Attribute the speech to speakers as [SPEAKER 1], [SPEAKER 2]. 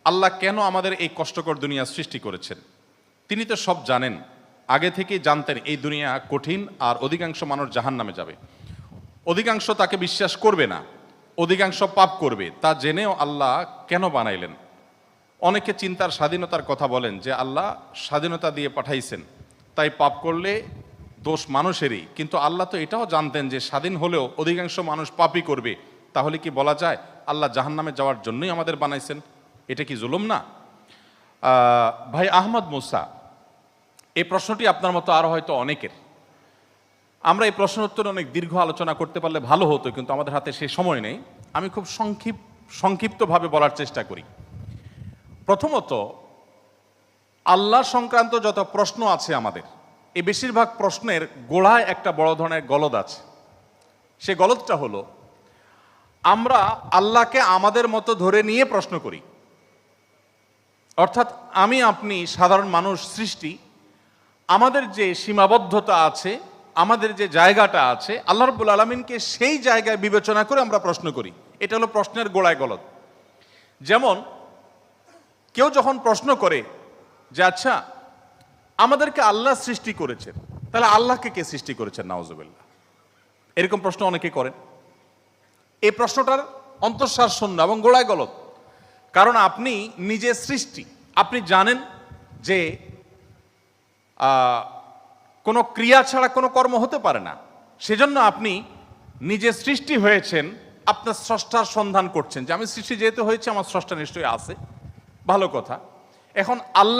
[SPEAKER 1] আল্লাহ কেন আমাদের এই কষ্টকর দুনিয়া সৃষ্টি করেছেন। তিনি তো সব জানেন, আগে থেকেই জানতেন এই দুনিয়া কঠিন আর অধিকাংশ মানুষ জাহান্নামে যাবে, অধিকাংশ তাকে বিশ্বাস করবে না, অধিকাংশ পাপ করবে। তা জেনেও আল্লাহ কেন বানাইলেন? অনেকে চিন্তার স্বাধীনতার কথা বলেন যে আল্লাহ স্বাধীনতা দিয়ে পাঠাইছেন, তাই পাপ করলে দোষ মানুষেরই। কিন্তু আল্লাহ তো এটাও জানতেন যে স্বাধীন হলেও অধিকাংশ মানুষ পাপই করবে। তাহলে কি বলা যায় আল্লাহ জাহান্নামে যাওয়ার জন্যই আমাদের বানাইছেন? এটা কি জুলুম না? ভাই আহমদ মুসা, এই প্রশ্নটি আপনার মতো আরও হয়তো অনেকের। আমরা এই প্রশ্ন উত্তরে অনেক দীর্ঘ আলোচনা করতে পারলে ভালো হতো, কিন্তু আমাদের হাতে সে সময় নেই। আমি খুব সংক্ষিপ্তভাবে বলার চেষ্টা করি। প্রথমত, আল্লাহ সংক্রান্ত যত প্রশ্ন আছে আমাদের, এই বেশিরভাগ প্রশ্নের গোড়ায় একটা বড় ধরনের গলদ আছে। সে গলদটা হলো, আমরা আল্লাহকে আমাদের মতো ধরে নিয়ে প্রশ্ন করি। অর্থাৎ আমি আপনি সাধারণ মানুষ সৃষ্টি, আমাদের যে সীমাবদ্ধতা আছে, আমাদের যে জায়গাটা আছে, আল্লাহ রাব্বুল আলামিনকে সেই জায়গায় বিবেচনা করে আমরা প্রশ্ন করি। এটা হলো প্রশ্নের গোড়ায় গলদ। যেমন কেউ যখন প্রশ্ন করে যে আচ্ছা, আমাদেরকে আল্লাহ সৃষ্টি করেছেন, তাহলে আল্লাহকে কে সৃষ্টি করেছেন? নাউজুবিল্লাহ। এরকম প্রশ্ন অনেকে করেন। এই প্রশ্নটার অন্তঃসার শূন্য এবং গোড়ায় গলদ। কারণ আপনি নিজে সৃষ্টি, আপনি জানেন যে কোনো ক্রিয়া ছাড়া কোনো কর্ম হতে পারে না। সেজন্য আপনি নিজে সৃষ্টি হয়েছেন, আপনার স্রষ্টার সন্ধান করছেন যে আমি সৃষ্টি যেহেতু হয়েছে, আমার স্রষ্টা নিশ্চয়ই আছে। ভালো কথা। এখন আল্লাহ